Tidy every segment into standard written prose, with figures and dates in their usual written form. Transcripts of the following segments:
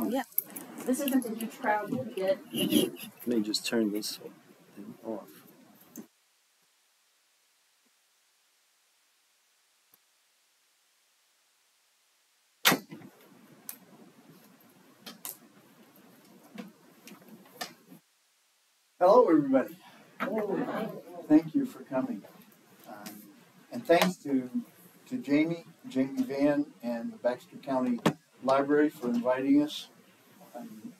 Yeah. This isn't a huge crowd. We'll be good. Let me just turn this thing off. Hello, everybody. Thank you for coming. And thanks to Jamie Van, and the Baxter County Library for inviting us.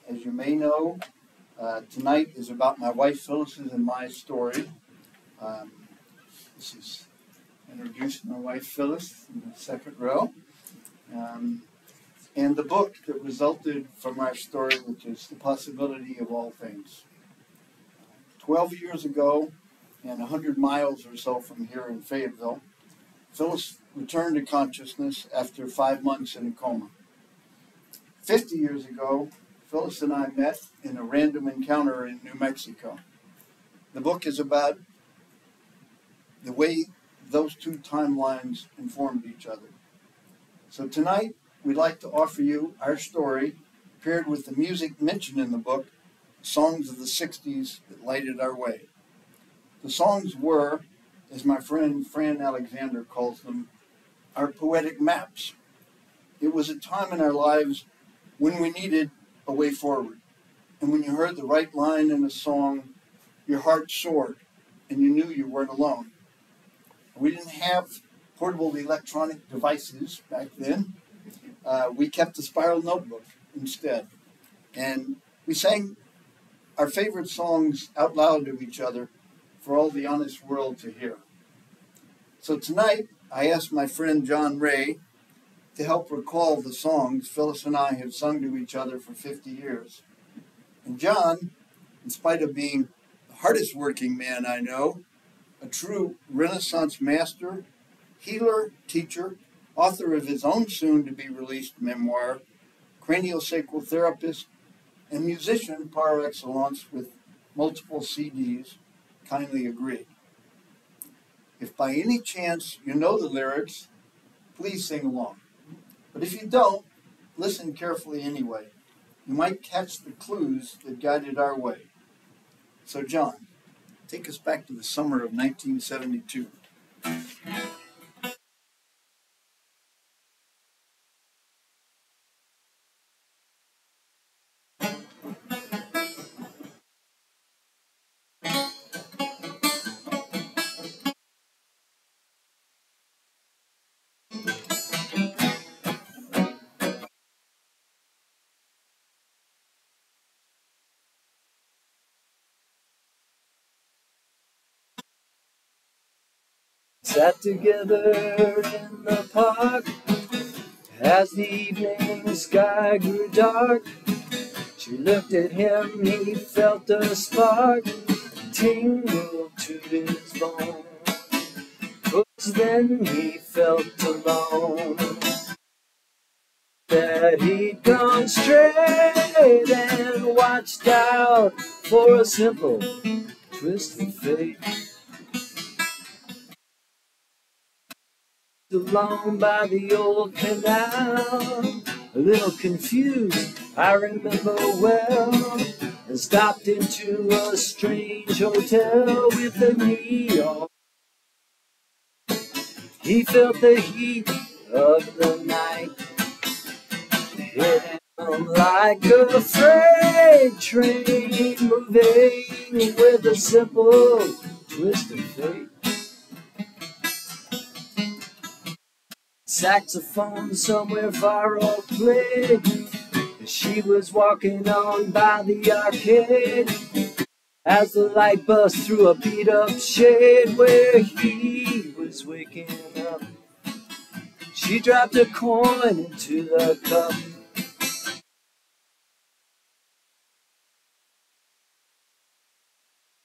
As you may know, tonight is about my wife Phyllis's and my story. This is introducing my wife Phyllis in the second row. And the book that resulted from our story, which is The Possibility of All Things. 12 years ago, and 100 miles or so from here in Fayetteville, Phyllis returned to consciousness after 5 months in a coma. 50 years ago, Phyllis and I met in a random encounter in New Mexico. The book is about the way those two timelines informed each other. So tonight, we'd like to offer you our story, paired with the music mentioned in the book, songs of the 60s that lighted our way. The songs were, as my friend Fran Alexander calls them, our poetic maps. It was a time in our lives when we needed a way forward. And when you heard the right line in a song, your heart soared and you knew you weren't alone. We didn't have portable electronic devices back then. We kept a spiral notebook instead. And we sang our favorite songs out loud to each other for all the honest world to hear. So tonight, I asked my friend John Ray to help recall the songs Phyllis and I have sung to each other for 50 years. And John, in spite of being the hardest working man I know, a true Renaissance master, healer, teacher, author of his own soon-to-be-released memoir, craniosacral therapist, and musician par excellence with multiple CDs, kindly agreed. If by any chance you know the lyrics, please sing along. But if you don't, listen carefully anyway. You might catch the clues that guided our way. So John, take us back to the summer of 1972. Sat together in the park as the evening sky grew dark. She looked at him, he felt a spark tingle to his bones. But then he felt alone, that he'd gone straight and watched out for a simple twist of fate. Along by the old canal, a little confused, I remember well, and stopped into a strange hotel with a neon. He felt the heat of the night hit him like a freight train moving with a simple twist of fate. Saxophone somewhere far off played as she was walking on by the arcade, as the light bust through a beat up shade where he was waking up. She dropped a coin into the cup.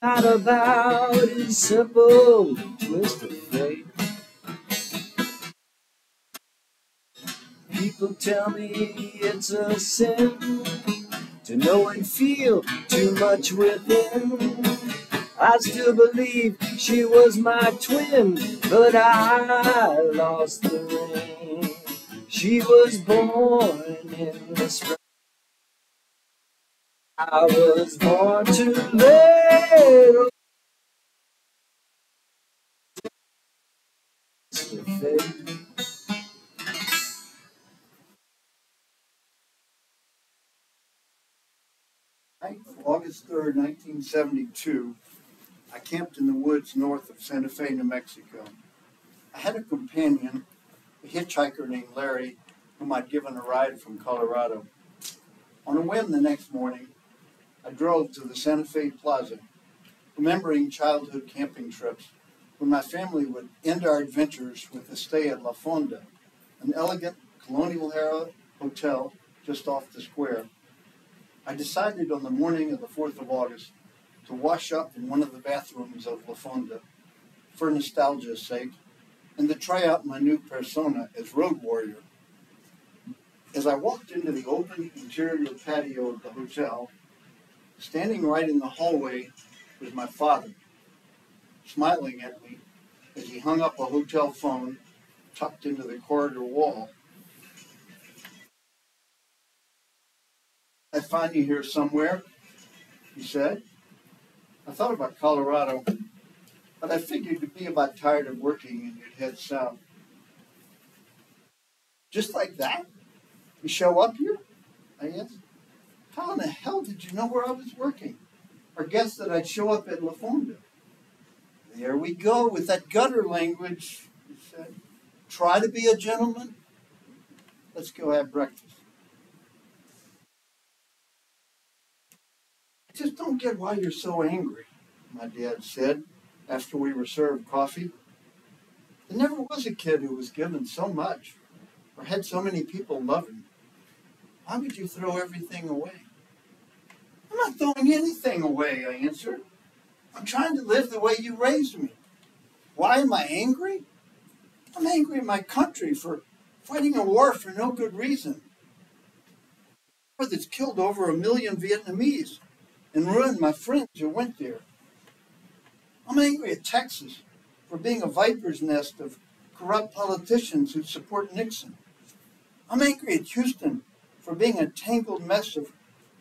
Not about his simple twist of fate. People tell me it's a sin to know and feel too much within. I still believe she was my twin, but I lost the ring. She was born in the spring. I was born too late. August 3rd, 1972, I camped in the woods north of Santa Fe, New Mexico. I had a companion, a hitchhiker named Larry, whom I'd given a ride from Colorado. On a whim the next morning, I drove to the Santa Fe Plaza, remembering childhood camping trips when my family would end our adventures with a stay at La Fonda, an elegant colonial-era hotel just off the square. I decided on the morning of the 4th of August to wash up in one of the bathrooms of La Fonda for nostalgia's sake and to try out my new persona as road warrior. As I walked into the open interior patio of the hotel, standing right in the hallway was my father, smiling at me as he hung up a hotel phone tucked into the corridor wall. "I find you here somewhere," he said. I thought about Colorado, but I figured you'd be about tired of working and you'd head south. "Just like that? You show up here?" I asked. "How in the hell did you know where I was working? Or guess that I'd show up at La Fonda?" "There we go with that gutter language," he said. "Try to be a gentleman. Let's go have breakfast." "I just don't get why you're so angry," my dad said after we were served coffee. "There never was a kid who was given so much or had so many people love him. Why would you throw everything away?" "I'm not throwing anything away," I answered. "I'm trying to live the way you raised me. Why am I angry? I'm angry at my country for fighting a war for no good reason. A war that's killed over 1 million Vietnamese and ruined my friends who went there. I'm angry at Texas for being a viper's nest of corrupt politicians who support Nixon. I'm angry at Houston for being a tangled mess of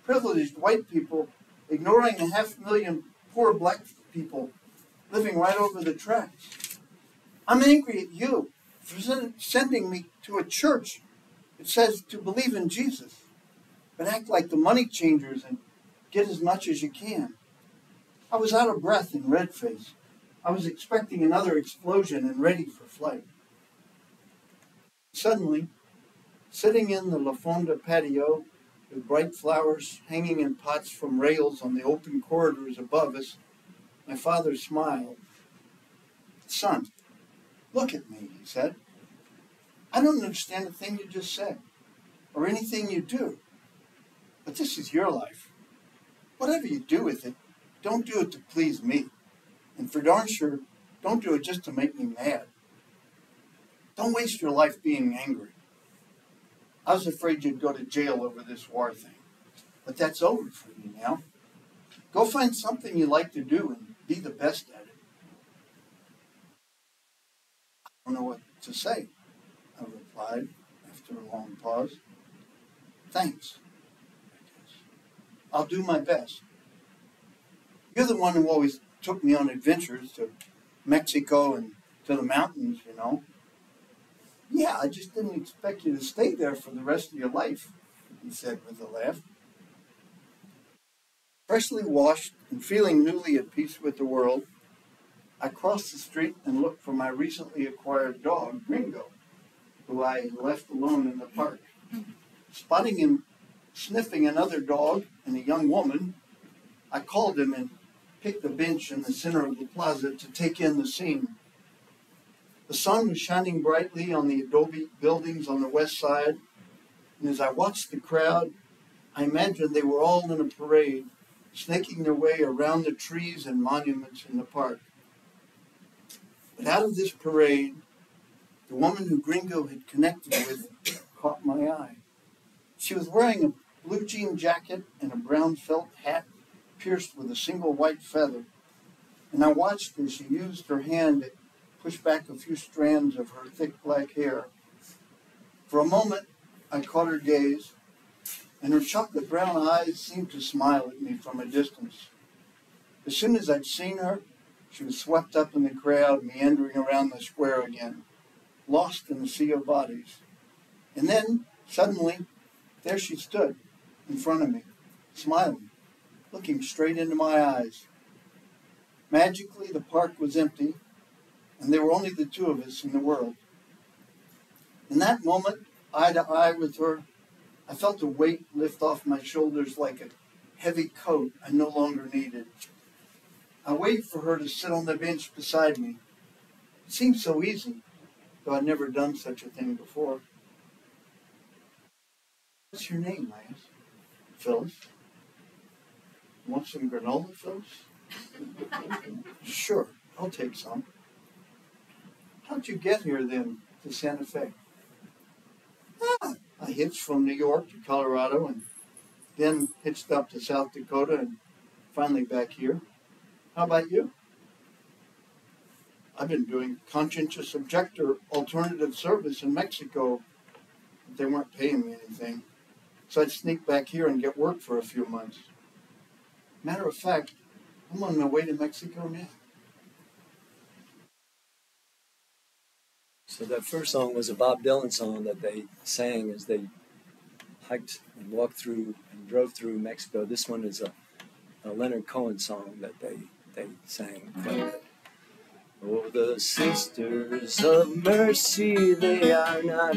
privileged white people ignoring the 500,000 poor black people living right over the tracks. I'm angry at you for sending me to a church that says to believe in Jesus, but act like the money changers and get as much as you can." I was out of breath and red-faced. I was expecting another explosion and ready for flight. Suddenly, sitting in the La Fonda patio with bright flowers hanging in pots from rails on the open corridors above us, my father smiled. "Son, look at me," he said. "I don't understand a thing you just said, or anything you do, but this is your life. Whatever you do with it, don't do it to please me. And for darn sure, don't do it just to make me mad. Don't waste your life being angry. I was afraid you'd go to jail over this war thing, but that's over for you now. Go find something you like to do and be the best at it." "I don't know what to say," I replied after a long pause. "Thanks, I guess. I'll do my best. You're the one who always took me on adventures to Mexico and to the mountains, you know." "Yeah, I just didn't expect you to stay there for the rest of your life," he said with a laugh. Freshly washed and feeling newly at peace with the world, I crossed the street and looked for my recently acquired dog, Gringo, who I had left alone in the park. Spotting him sniffing another dog and a young woman, I called him and picked a bench in the center of the plaza to take in the scene. The sun was shining brightly on the adobe buildings on the west side, and as I watched the crowd, I imagined they were all in a parade, snaking their way around the trees and monuments in the park. But out of this parade, the woman who Gringo had connected with caught my eye. She was wearing a blue jean jacket and a brown felt hat pierced with a single white feather, and I watched as she used her hand to push back a few strands of her thick black hair. For a moment, I caught her gaze, and her chocolate brown eyes seemed to smile at me from a distance. As soon as I'd seen her, she was swept up in the crowd, meandering around the square again, lost in the sea of bodies. And then, suddenly, there she stood in front of me, smiling, looking straight into my eyes. Magically, the park was empty, and there were only the two of us in the world. In that moment, eye to eye with her, I felt a weight lift off my shoulders like a heavy coat I no longer needed. I waited for her to sit on the bench beside me. It seemed so easy, though I'd never done such a thing before. What's your name, I asked. Phyllis. Want some granola, Phyllis? Sure, I'll take some. How'd you get here then, to Santa Fe? I hitched from New York to Colorado and then hitched up to South Dakota and finally back here. How about you? I've been doing conscientious objector alternative service in Mexico, but they weren't paying me anything. So I'd sneak back here and get work for a few months. Matter of fact, I'm on my way to Mexico now. So that first song was a Bob Dylan song that they sang as they hiked and walked through and drove through Mexico. This one is a Leonard Cohen song that they sang quite a bit. Oh, the sisters of mercy, they are not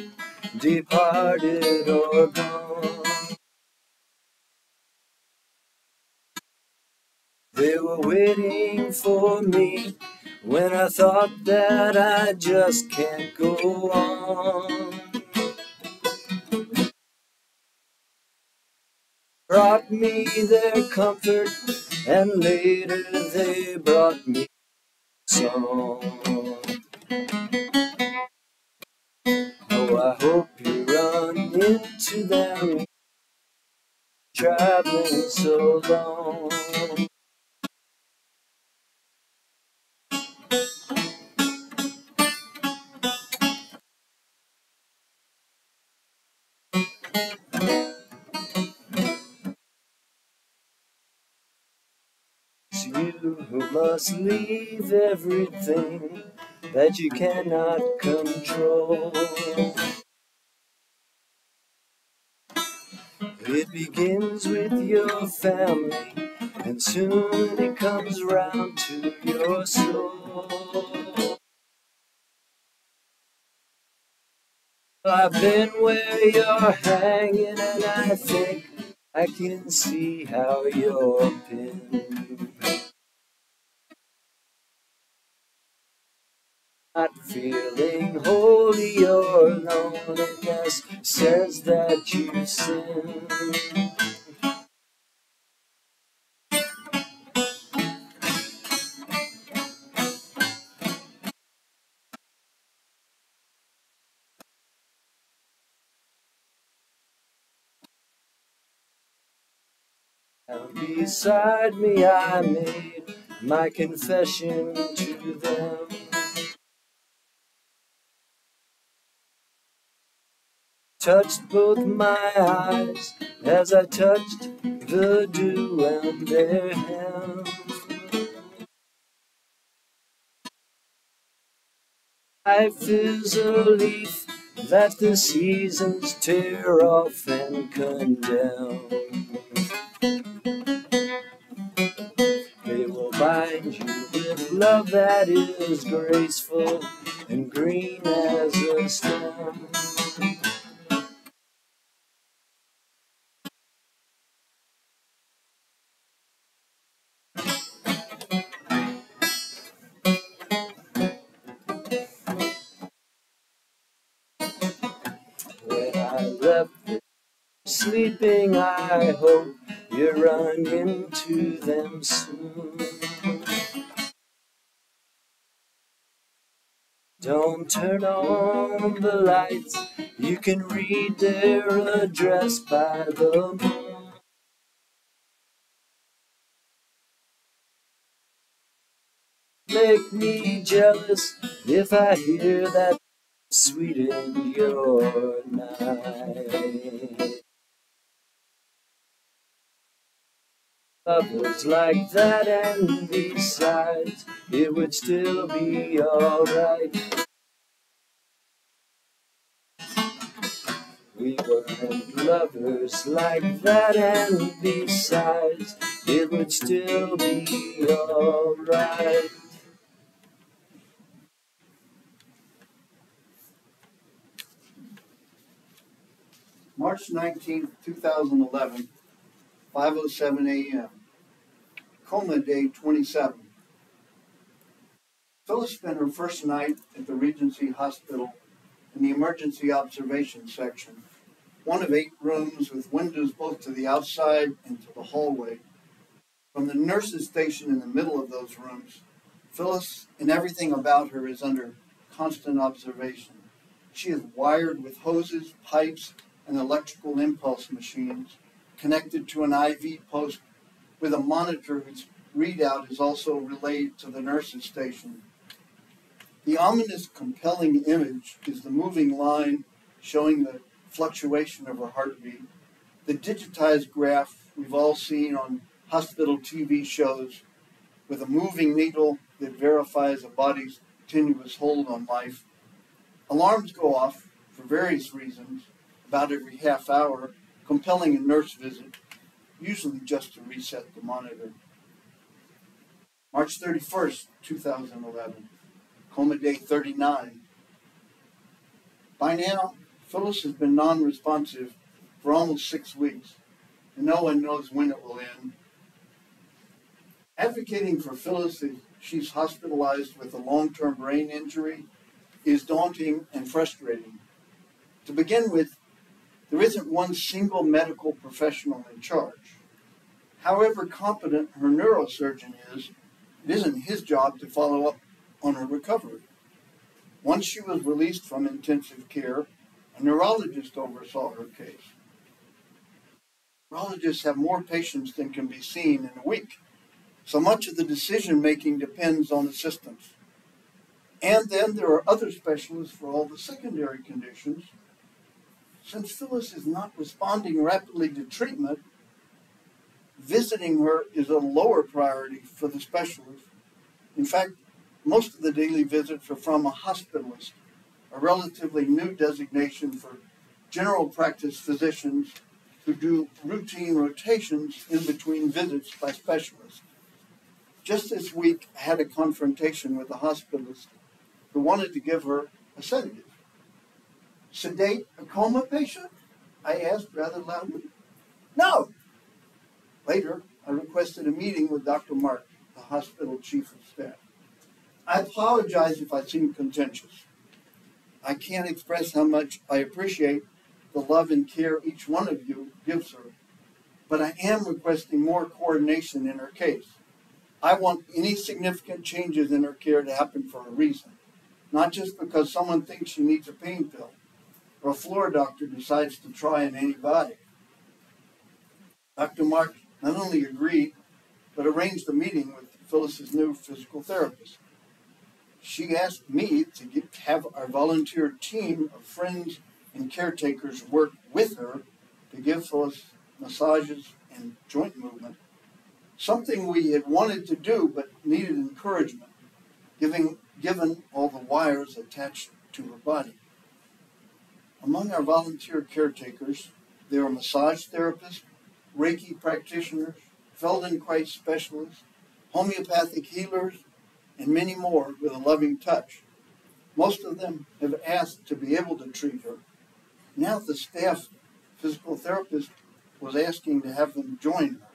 departed or gone. They were waiting for me when I thought that I just can't go on. Brought me their comfort, and later they brought me song. Oh, I hope you run into them, traveling so long. It's you who must leave everything that you cannot control. It begins with your family, and soon it comes round to your soul. I've been where you're hanging, and I think I can see how you're pinned. Not feeling holy, your loneliness says that you sin. And beside me I made my confession to them. Touched both my eyes as I touched the dew on their hem. Life is a leaf that the seasons tear off and condemn. They will bind you with love that is graceful and green as a stem. When I left sleeping, I hope you run into them soon. Don't turn on the lights, you can read their address by the moon. Make me jealous if I hear that sweet in your night. Lovers like that, and besides, it would still be alright. We weren't lovers like that, and besides, it would still be alright. March 19th, 2011, 5:07 a.m. Coma day 27. Phyllis spent her first night at the Regency Hospital in the emergency observation section, one of 8 rooms with windows both to the outside and to the hallway. From the nurse's station in the middle of those rooms, Phyllis and everything about her is under constant observation. She is wired with hoses, pipes, and electrical impulse machines connected to an IV post with a monitor whose readout is also relayed to the nurse's station. The ominous, compelling image is the moving line showing the fluctuation of her heartbeat, the digitized graph we've all seen on hospital TV shows with a moving needle that verifies a body's tenuous hold on life. Alarms go off for various reasons about every half hour, compelling a nurse visit, usually just to reset the monitor. March 31st, 2011, coma day 39. By now, Phyllis has been non-responsive for almost 6 weeks, and no one knows when it will end. Advocating for Phyllis as she's hospitalized with a long-term brain injury is daunting and frustrating. To begin with, there isn't one single medical professional in charge. However competent her neurosurgeon is, it isn't his job to follow up on her recovery. Once she was released from intensive care, a neurologist oversaw her case. Neurologists have more patients than can be seen in a week, so much of the decision-making depends on assistance. And then there are other specialists for all the secondary conditions. Since Phyllis is not responding rapidly to treatment, visiting her is a lower priority for the specialist. In fact, most of the daily visits are from a hospitalist, a relatively new designation for general practice physicians who do routine rotations in between visits by specialists. Just this week, I had a confrontation with a hospitalist who wanted to give her a sedative. Sedate a coma patient? I asked rather loudly. No! Later, I requested a meeting with Dr. Mark, the hospital chief of staff. I apologize if I seem contentious. I can't express how much I appreciate the love and care each one of you gives her, but I am requesting more coordination in her case. I want any significant changes in her care to happen for a reason, not just because someone thinks she needs a pain pill or a floor doctor decides to try an antibiotic. Dr. Mark not only agreed, but arranged a meeting with Phyllis's new physical therapist. She asked me to have our volunteer team of friends and caretakers work with her to give Phyllis massages and joint movement, something we had wanted to do but needed encouragement, given all the wires attached to her body. Among our volunteer caretakers, there are massage therapists, Reiki practitioners, Feldenkrais specialists, homeopathic healers, and many more with a loving touch. Most of them have asked to be able to treat her. Now the staff physical therapist was asking to have them join her.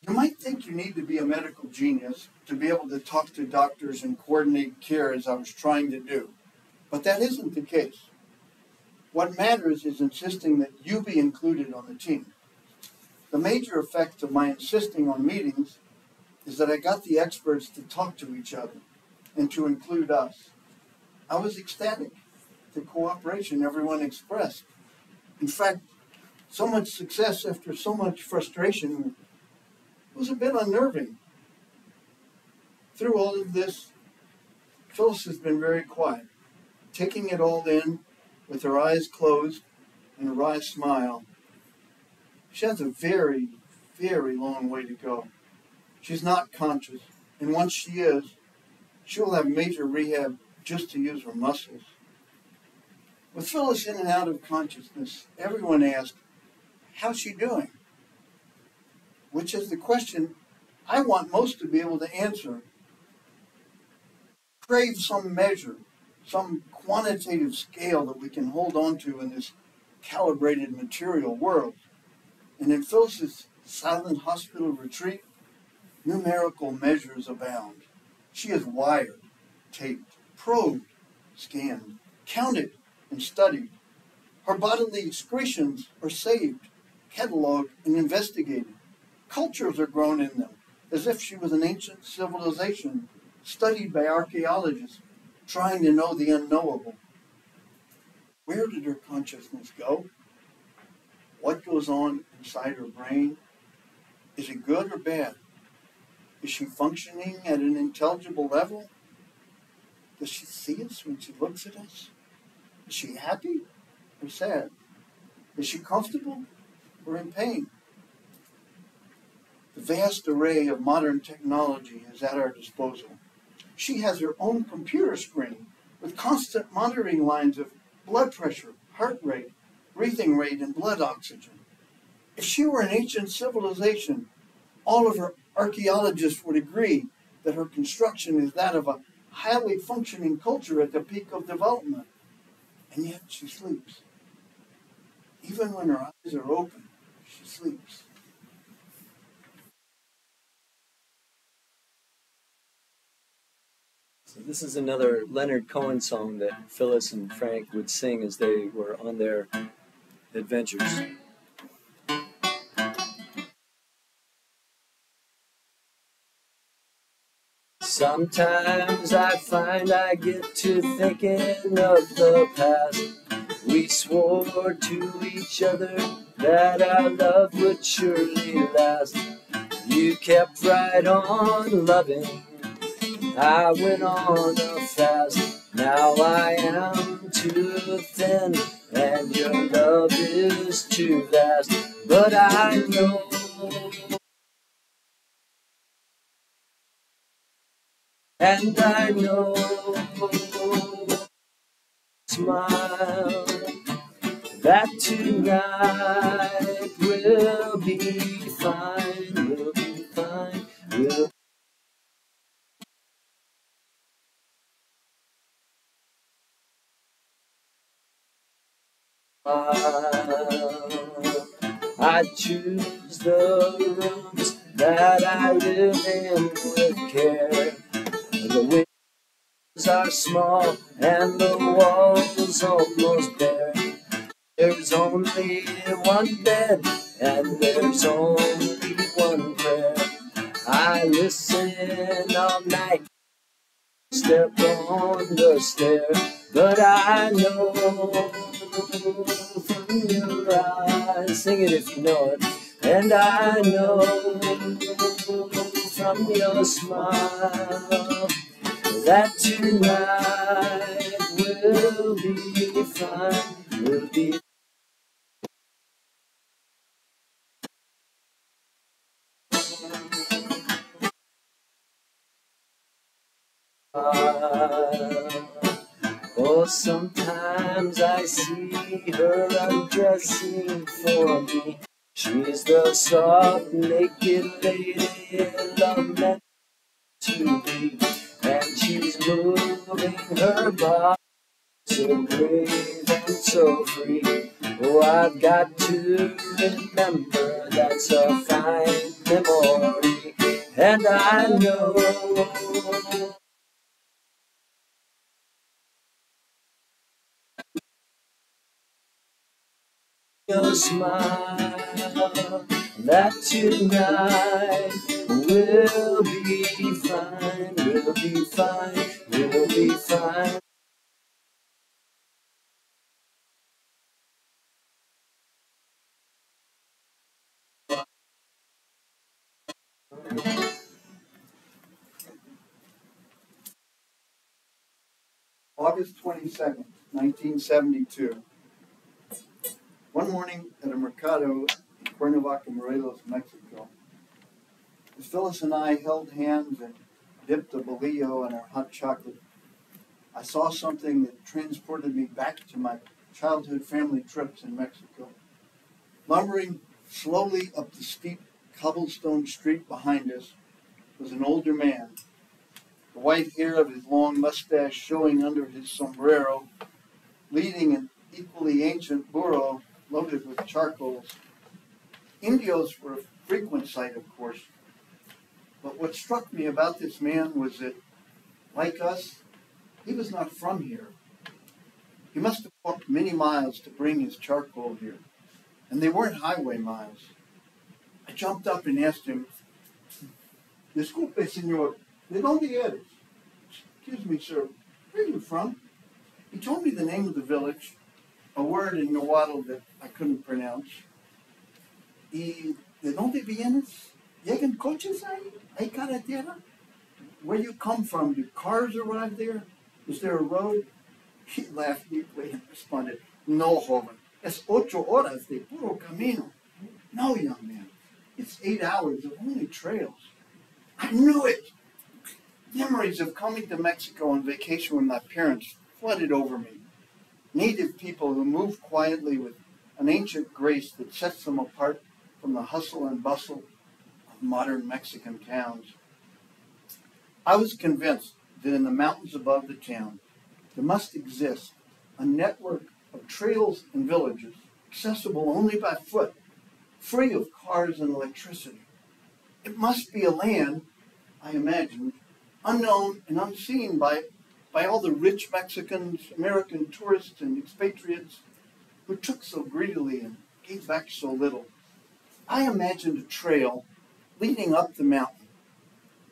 You might think you need to be a medical genius to be able to talk to doctors and coordinate care as I was trying to do, but that isn't the case. What matters is insisting that you be included on the team. The major effect of my insisting on meetings is that I got the experts to talk to each other and to include us. I was ecstatic at the cooperation everyone expressed. In fact, so much success after so much frustration was a bit unnerving. Through all of this, Phyllis has been very quiet, taking it all in with her eyes closed and a wry smile. She has a very, very long way to go. She's not conscious, and once she is, she will have major rehab just to use her muscles. With Phyllis in and out of consciousness, everyone asks, how's she doing? Which is the question I want most to be able to answer. Crave some measure, some quantitative scale that we can hold on to in this calibrated material world. And in Phyllis's silent hospital retreat, numerical measures abound. She is wired, taped, probed, scanned, counted, and studied. Her bodily excretions are saved, cataloged, and investigated. Cultures are grown in them, as if she was an ancient civilization studied by archaeologists, trying to know the unknowable. Where did her consciousness go? What goes on inside her brain? Is it good or bad? Is she functioning at an intelligible level? Does she see us when she looks at us? Is she happy or sad? Is she comfortable or in pain? The vast array of modern technology is at our disposal. She has her own computer screen with constant monitoring lines of blood pressure, heart rate, breathing rate, and blood oxygen. If she were an ancient civilization, all of her archaeologists would agree that her construction is that of a highly functioning culture at the peak of development. And yet she sleeps. Even when her eyes are open, she sleeps. So this is another Leonard Cohen song that Phyllis and Frank would sing as they were on their adventures. Sometimes I find I get to thinking of the past. We swore to each other that our love would surely last. You kept right on loving, I went on a fast. Now I am too thin, and your love is too vast. But I know and I know, smile, that tonight will be fine, will be fine, will I choose the rooms that I live in with care. The windows are small and the walls almost bare. There's only one bed and there's only one prayer. I listen all night, step on the stair, but I know from your eyes, sing it if you know it, and I know from your smile that tonight will be fine, will be fine. Oh, sometimes I see her undressing for me. She's the soft, naked lady love meant to be, and she's moving her body so brave and so free. Oh, I've got to remember that's a fine memory, and I know your smile that tonight will be fine, will be fine, will be fine. August 22nd, 1972. One morning at a mercado in Cuernavaca, Morelos, Mexico. As Phyllis and I held hands and dipped a bolillo in our hot chocolate, I saw something that transported me back to my childhood family trips in Mexico. Lumbering slowly up the steep cobblestone street behind us was an older man, the white hair of his long mustache showing under his sombrero, leading an equally ancient burro loaded with charcoals. Indios were a frequent sight, of course, but what struck me about this man was that, like us, he was not from here. He must have walked many miles to bring his charcoal here, and they weren't highway miles. I jumped up and asked him, "Disculpe, señor, ¿de dónde eres?" "Excuse me, sir, where are you from?" He told me the name of the village, a word in Nahuatl that I couldn't pronounce. "¿Y de dónde vienes? ¿Llegan coches ahí? ¿Hay carretera? Where you come from, do cars arrive there? Is there a road?" He laughed deeply and responded, "No, joven, es 8 horas de puro camino." "No, young man, it's 8 hours of only trails." I knew it! Memories of coming to Mexico on vacation with my parents flooded over me. Native people who move quietly with an ancient grace that sets them apart from the hustle and bustle of modern Mexican towns. I was convinced that in the mountains above the town, there must exist a network of trails and villages accessible only by foot, free of cars and electricity. It must be a land, I imagined, unknown and unseen by all the rich Mexicans, American tourists, and expatriates who took so greedily and gave back so little. I imagined a trail leading up the mountain.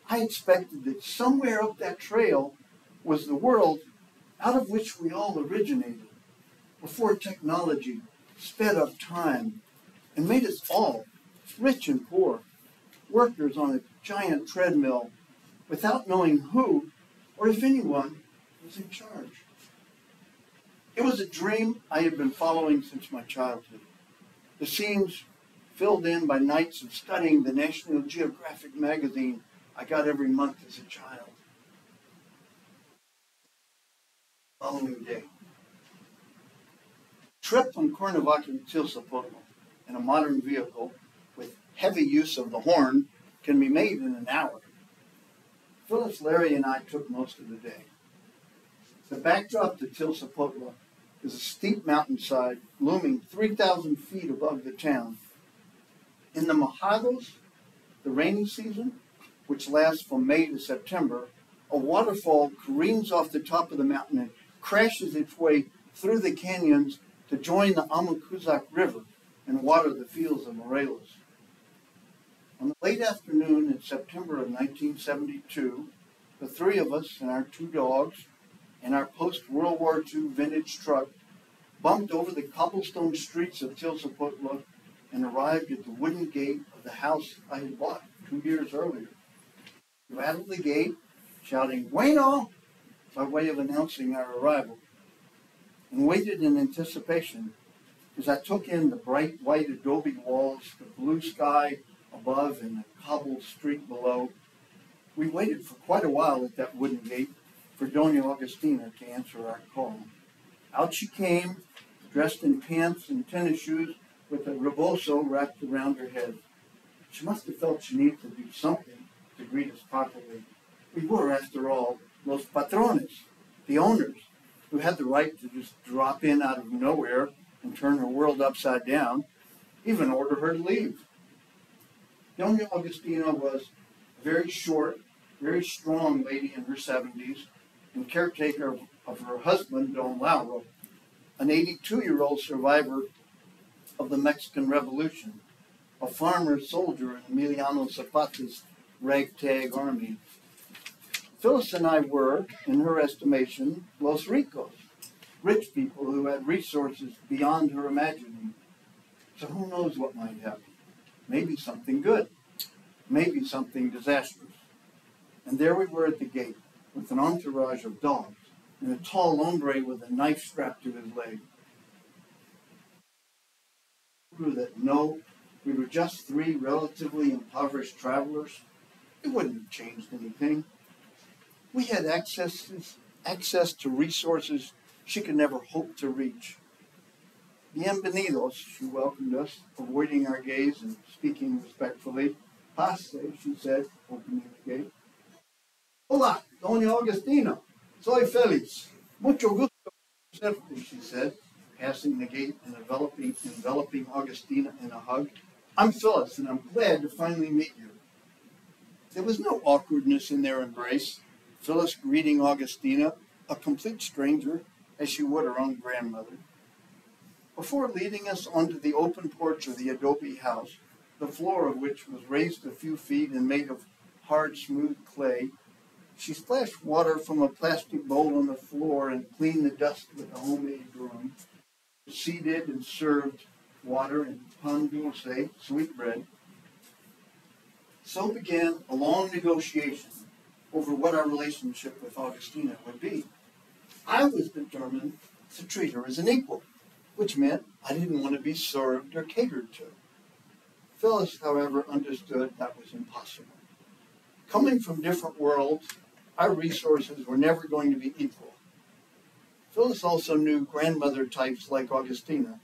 I expected that somewhere up that trail was the world out of which we all originated, before technology sped up time and made us all, rich and poor, workers on a giant treadmill without knowing who or if anyone was in charge. It was a dream I had been following since my childhood. The scenes filled in by nights of studying the National Geographic magazine I got every month as a child. Following day. Trip from Cuernavaca to Tilsapotlo in a modern vehicle with heavy use of the horn can be made in an hour. Phyllis, Larry, and I took most of the day. The backdrop to Tilsapotlo is a steep mountainside looming 3,000 feet above the town. In the mojados, the rainy season, which lasts from May to September, a waterfall careens off the top of the mountain and crashes its way through the canyons to join the Amacuzac River and water the fields of Morelos. On the late afternoon in September of 1972, the three of us and our 2 dogs and our post-World War II vintage truck bumped over the cobblestone streets of Tilsapotlo and arrived at the wooden gate of the house I had bought 2 years earlier. We rattled the gate, shouting, "Bueno!" by way of announcing our arrival, and waited in anticipation as I took in the bright white adobe walls, the blue sky above and the cobbled street below. We waited for quite a while at that wooden gate for Doña Augustina to answer our call. Out she came, dressed in pants and tennis shoes with a rebozo wrapped around her head. She must have felt she needed to do something to greet us properly. We were, after all, los patrones, the owners, who had the right to just drop in out of nowhere and turn her world upside down, even order her to leave. Doña Augustina was a very short, very strong lady in her 70s and caretaker of her husband, Don Lauro, an 82-year-old survivor of the Mexican Revolution, a farmer soldier in Emiliano Zapata's ragtag army. Phyllis and I were, in her estimation, los ricos, rich people who had resources beyond her imagining. So who knows what might happen? Maybe something good, maybe something disastrous. And there we were at the gate, with an entourage of dogs, and a tall hombre with a knife strapped to his leg. That no We were just three relatively impoverished travelers. It wouldn't have changed anything. We had access to resources she could never hope to reach. Bienvenidos, she welcomed us, avoiding our gaze and speaking respectfully. Passe, she said, opening the gate. Hola, Doña Augustina. Soy Feliz. Mucho gusto conocerte, she said, passing the gate and enveloping Augustina in a hug. I'm Phyllis, and I'm glad to finally meet you. There was no awkwardness in their embrace. Phyllis greeting Augustina, a complete stranger, as she would her own grandmother. Before leading us onto the open porch of the adobe house, the floor of which was raised a few feet and made of hard, smooth clay, she splashed water from a plastic bowl on the floor and cleaned the dust with a homemade broom, seeded and served water and pan dulce, sweet bread. So began a long negotiation over what our relationship with Augustina would be. I was determined to treat her as an equal, which meant I didn't want to be served or catered to. Phyllis, however, understood that was impossible. Coming from different worlds, our resources were never going to be equal. Phyllis also knew grandmother types like Augustina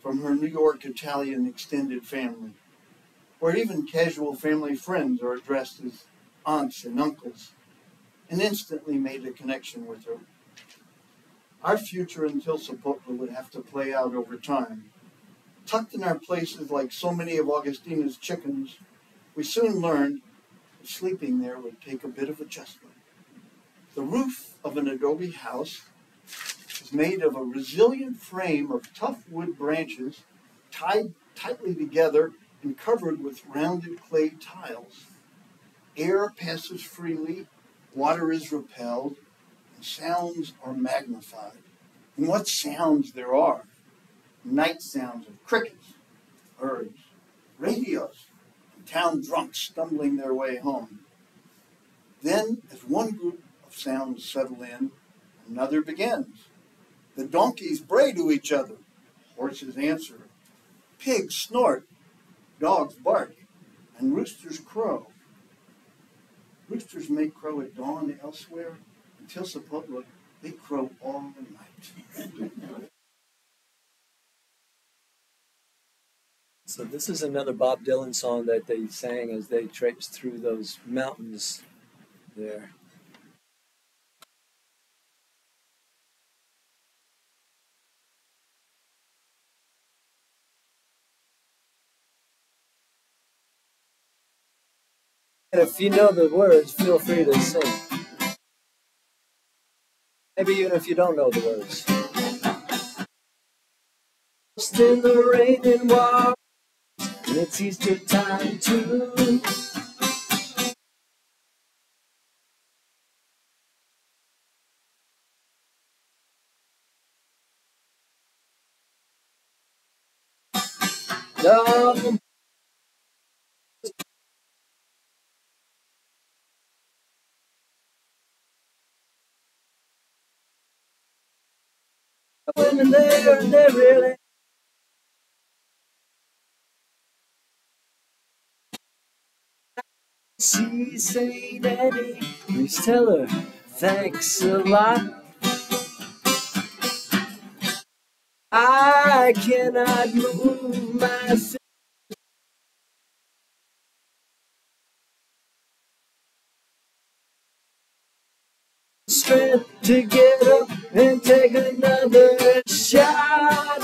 from her New York Italian extended family, where even casual family friends are addressed as aunts and uncles, and instantly made a connection with her. Our future in Tilsapotla would have to play out over time. Tucked in our places like so many of Augustina's chickens, we soon learned that sleeping there would take a bit of adjustment. The roof of an adobe house is made of a resilient frame of tough wood branches tied tightly together and covered with rounded clay tiles. Air passes freely, water is repelled, and sounds are magnified. And what sounds there are! Night sounds of crickets, birds, radios, and town drunks stumbling their way home. Then, as one group of sounds settle in, another begins. The donkeys bray to each other, horses answer, pigs snort, dogs bark, and roosters crow. Roosters may crow at dawn elsewhere. Until Tilsapotla, they crow all night. So this is another Bob Dylan song that they sang as they traipsed through those mountains there. And if you know the words, feel free to sing. Maybe even if you don't know the words. Lost in the rain and water, and it's Easter time too. No. Women there, and they're really she say, Daddy, please tell her thanks a lot. I cannot move my feet. Strength to get up and take another shot.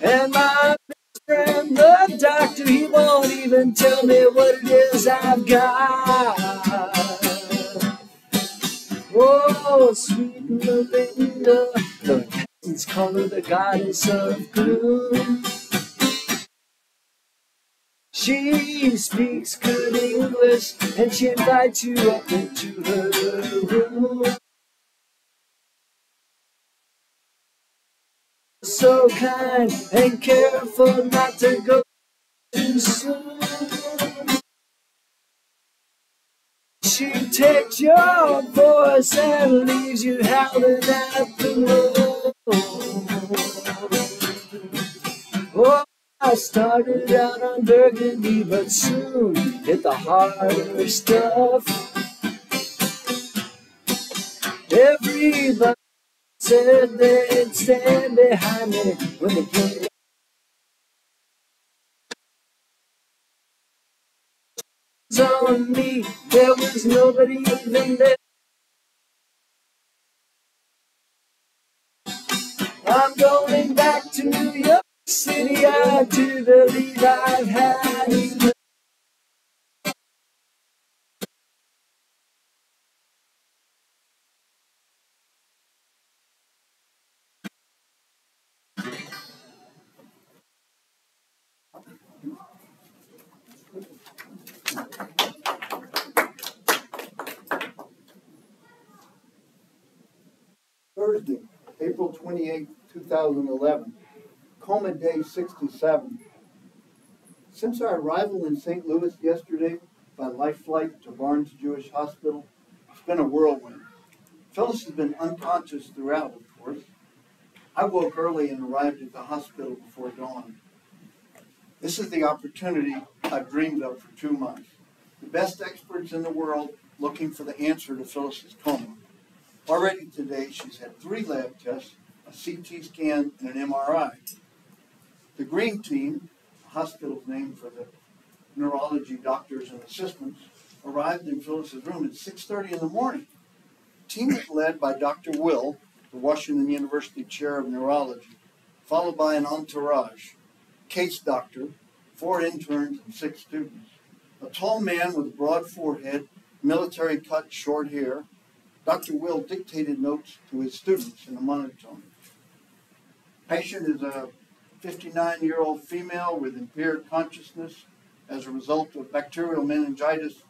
And my best friend, the doctor, he won't even tell me what it is I've got. Whoa, sweet Melinda, the peasants call her the goddess of gloom. She speaks good English, and she invites you up into her room. So kind and careful not to go too soon. She takes your voice and leaves you howling at the moon. Oh, I started out on Burgundy, but soon hit the harder stuff. Everybody said they'd stand behind me when the king was on me. There was nobody even there. I'm going back to New York City. I do believe I've had enough. Thursday, April 28, 2011, Coma Day 67. Since our arrival in St. Louis yesterday by life flight to Barnes Jewish Hospital, it's been a whirlwind. Phyllis has been unconscious throughout, of course. I woke early and arrived at the hospital before dawn. This is the opportunity I've dreamed of for 2 months. The best experts in the world looking for the answer to Phyllis's coma. Already today, she's had 3 lab tests, a CT scan, and an MRI. The Green Team, the hospital's name for the neurology doctors and assistants, arrived in Phyllis's room at 6:30 in the morning. The team is led by Dr. Will, the Washington University Chair of Neurology, followed by an entourage, case doctor, 4 interns, and 6 students. A tall man with a broad forehead, military cut, short hair, Dr. Will dictated notes to his students in a monotone. Patient is a 59-year-old female with impaired consciousness as a result of bacterial meningitis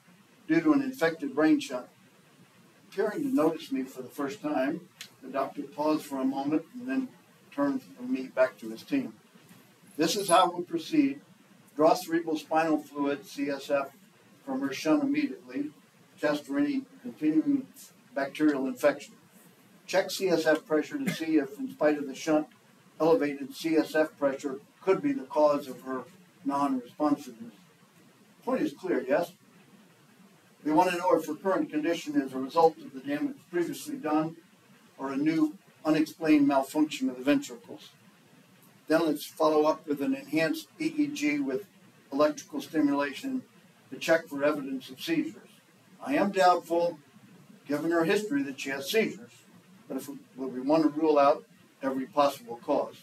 due to an infected brain shot. Appearing to notice me for the first time, the doctor paused for a moment and then turned from me back to his team. This is how we'll proceed. Draw cerebral spinal fluid, CSF, from her shunt immediately. Test for any continuing bacterial infection. Check CSF pressure to see if, in spite of the shunt, elevated CSF pressure could be the cause of her non-responsiveness. Point is clear, yes? We want to know if her current condition is a result of the damage previously done or a new unexplained malfunction of the ventricles. Then let's follow up with an enhanced EEG with electrical stimulation to check for evidence of seizures. I am doubtful, given her history, that she has seizures, but we want to rule out every possible cause.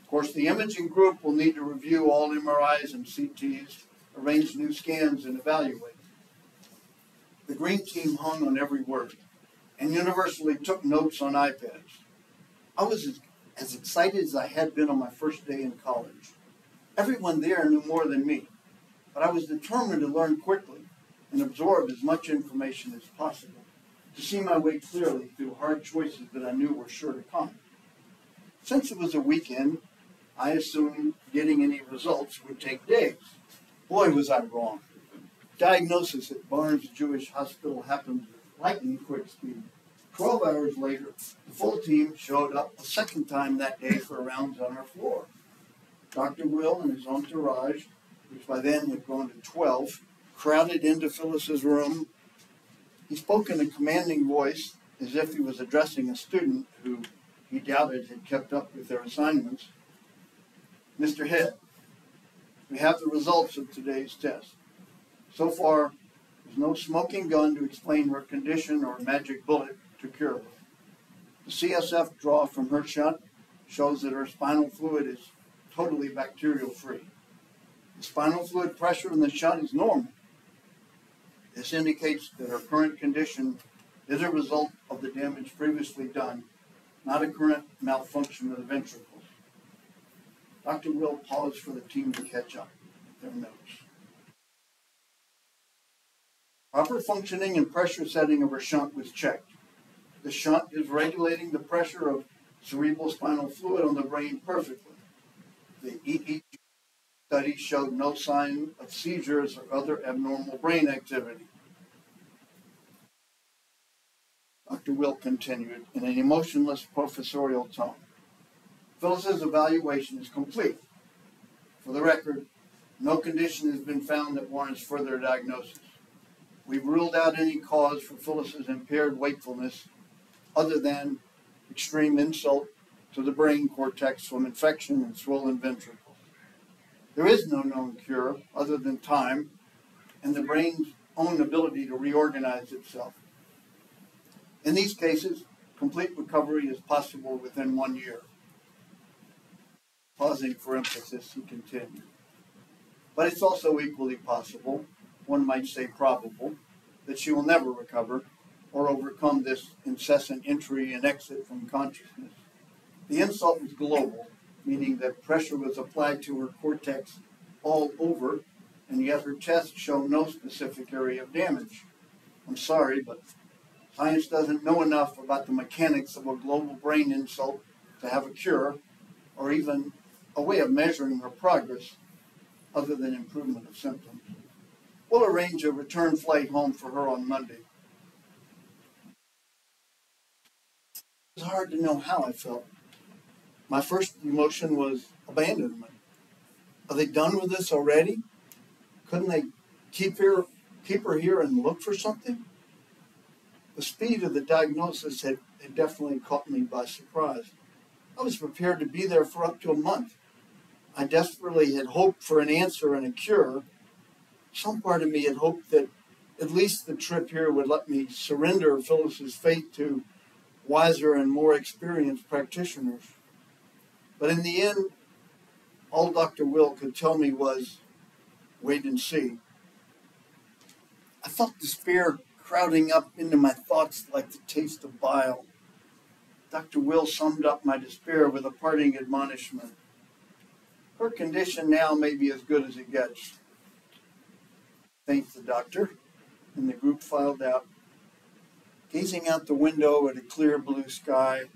Of course, the imaging group will need to review all MRIs and CTs, arrange new scans, and evaluate. The Green Team hung on every word and universally took notes on iPads. I was as excited as I had been on my first day in college. Everyone there knew more than me, but I was determined to learn quickly and absorb as much information as possible, to see my way clearly through hard choices that I knew were sure to come. Since it was a weekend, I assumed getting any results would take days. Boy, was I wrong. Diagnosis at Barnes Jewish Hospital happened with lightning quick speed. 12 hours later, the full team showed up a second time that day for rounds on our floor. Dr. Will and his entourage, which by then had grown to 12, crowded into Phyllis's room. He spoke in a commanding voice, as if he was addressing a student who he doubted had kept up with their assignments. Mr. Head, we have the results of today's test. So far, there's no smoking gun to explain her condition or magic bullet to cure her. The CSF draw from her shunt shows that her spinal fluid is totally bacterial-free. The spinal fluid pressure in the shunt is normal. This indicates that her current condition is a result of the damage previously done, not a current malfunction of the ventricles. Dr. Will paused for the team to catch up with their notes. Proper functioning and pressure setting of her shunt was checked. The shunt is regulating the pressure of cerebral spinal fluid on the brain perfectly. The EEG study showed no sign of seizures or other abnormal brain activity. Dr. Will continued in an emotionless professorial tone. Phyllis's evaluation is complete. For the record, no condition has been found that warrants further diagnosis. We've ruled out any cause for Phyllis's impaired wakefulness other than extreme insult to the brain cortex from infection and swollen ventricles. There is no known cure other than time and the brain's own ability to reorganize itself. In these cases, complete recovery is possible within 1 year. Pausing for emphasis, he continued. But it's also equally possible, one might say probable, that she will never recover or overcome this incessant entry and exit from consciousness. The insult was global, meaning that pressure was applied to her cortex all over, and yet her tests show no specific area of damage. I'm sorry, but science doesn't know enough about the mechanics of a global brain insult to have a cure or even a way of measuring her progress other than improvement of symptoms. We'll arrange a return flight home for her on Monday. It was hard to know how I felt. My first emotion was abandonment. Are they done with this already? Couldn't they keep her here and look for something? The speed of the diagnosis had definitely caught me by surprise. I was prepared to be there for up to a month. I desperately had hoped for an answer and a cure. Some part of me had hoped that at least the trip here would let me surrender Phyllis's fate to wiser and more experienced practitioners. But in the end, all Dr. Will could tell me was, wait and see. I felt despair crowding up into my thoughts like the taste of bile. Dr. Will summed up my despair with a parting admonishment. Her condition now may be as good as it gets. Thanked the doctor, and the group filed out, gazing out the window at a clear blue sky.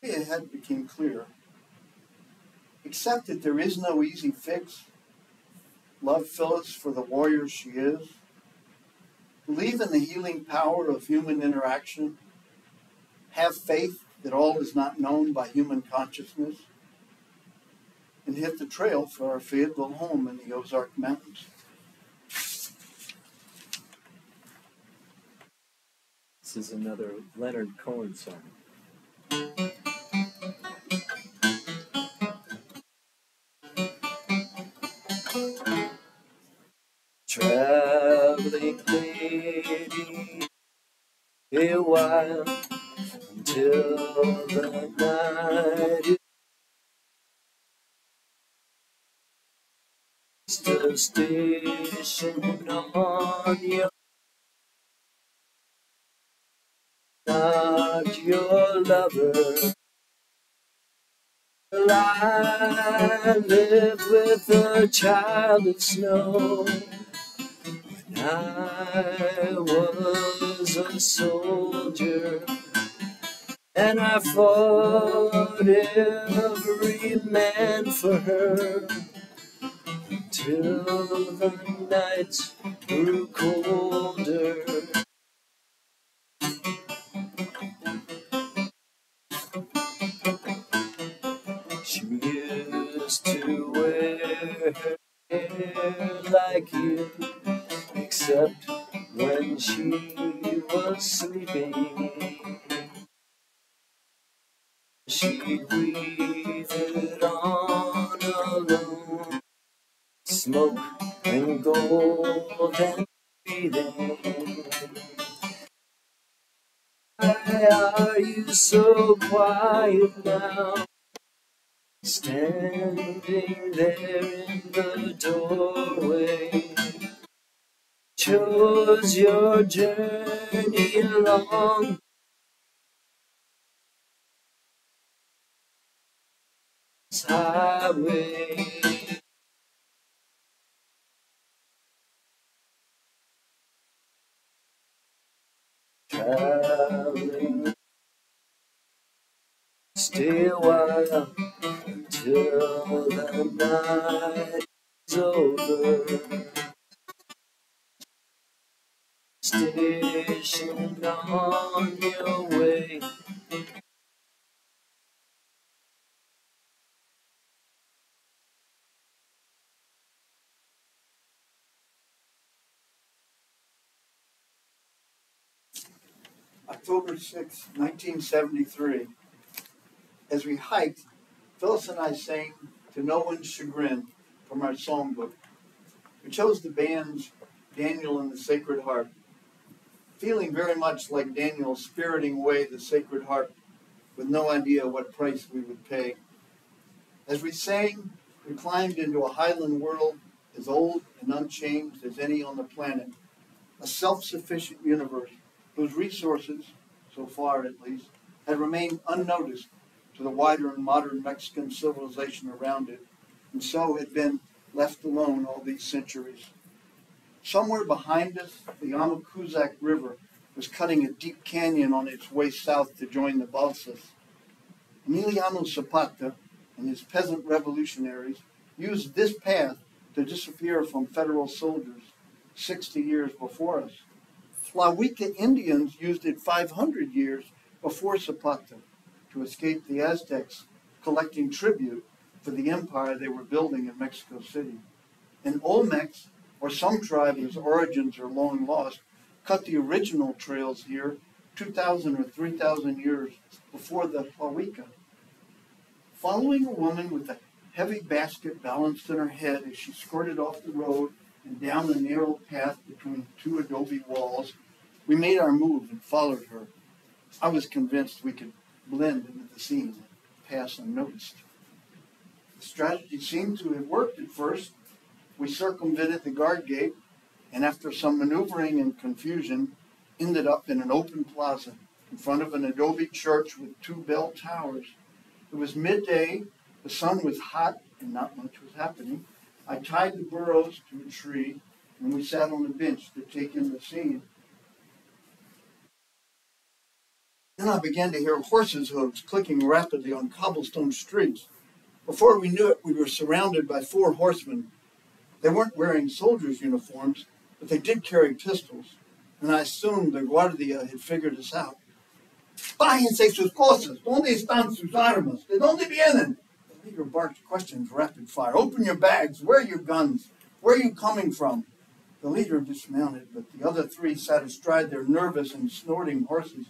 The way ahead became clear. Accept that there is no easy fix. Love Phyllis for the warrior she is. Believe in the healing power of human interaction. Have faith that all is not known by human consciousness. And hit the trail for our Fayetteville home in the Ozark Mountains. This is another Leonard Cohen song. Traveling lady, a while until the night is still stationed on your, not your lover. Well, I lived with a child of snow. I was a soldier, and I fought every man for her, until the nights grew colder. She used to wear her hair like you, except when she was sleeping. She'd weave it on alone, smoke and gold and breathing. Why are you so quiet now, standing there in the doorway? Chose your journey along this highway. Traveling, stay a while until the night is over. Stationed on your way, October 6, 1973, as we hiked, Phyllis and I sang To No One's Chagrin from our songbook. We chose the bands Daniel and the Sacred Harp, feeling very much like Daniel spiriting away the Sacred Harp with no idea what price we would pay. As we sang, we climbed into a highland world as old and unchanged as any on the planet, a self-sufficient universe whose resources, so far at least, had remained unnoticed to the wider and modern Mexican civilization around it, and so had been left alone all these centuries. Somewhere behind us, the Amacuzac River was cutting a deep canyon on its way south to join the Balsas. Emiliano Zapata and his peasant revolutionaries used this path to disappear from federal soldiers 60 years before us. Tlahuica Indians used it 500 years before Zapata to escape the Aztecs, collecting tribute for the empire they were building in Mexico City. And Olmecs, or some tribe whose origins are long lost, cut the original trails here 2,000 or 3,000 years before the Tlahuica. Following a woman with a heavy basket balanced in her head as she skirted off the road and down the narrow path between two adobe walls, we made our move and followed her. I was convinced we could blend into the scene and pass unnoticed. The strategy seemed to have worked at first. We circumvented the guard gate, and after some maneuvering and confusion, ended up in an open plaza in front of an adobe church with two bell towers. It was midday, the sun was hot, and not much was happening. I tied the burros to a tree, and we sat on a bench to take in the scene. Then I began to hear horses' hooves clicking rapidly on cobblestone streets. Before we knew it, we were surrounded by 4 horsemen. They weren't wearing soldiers' uniforms, but they did carry pistols, and I assumed the guardia had figured us out. "Bájense sus cosas! ¿Dónde están sus armas? ¿De dónde vienen?" The leader barked questions rapid fire. "Open your bags. Where are your guns? Where are you coming from?" The leader dismounted, but the other 3 sat astride their nervous and snorting horses,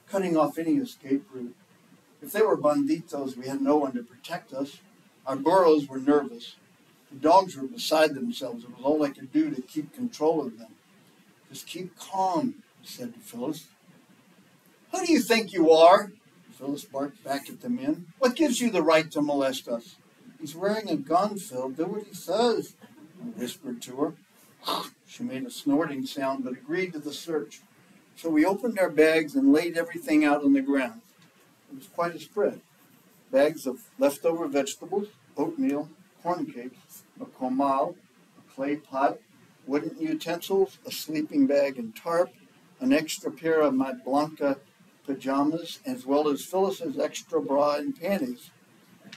cutting off any escape route. If they were banditos, we had no one to protect us. Our burros were nervous. The dogs were beside themselves. It was all I could do to keep control of them. "Just keep calm," I said to Phyllis. "Who do you think you are?" Phyllis barked back at the men. "What gives you the right to molest us?" "He's wearing a gun, Phil. Do what he says," I whispered to her. She made a snorting sound, but agreed to the search. So we opened our bags and laid everything out on the ground. It was quite a spread. Bags of leftover vegetables, oatmeal, corn cakes, a comal, a clay pot, wooden utensils, a sleeping bag and tarp, an extra pair of my Blanca pajamas, as well as Phyllis's extra bra and panties.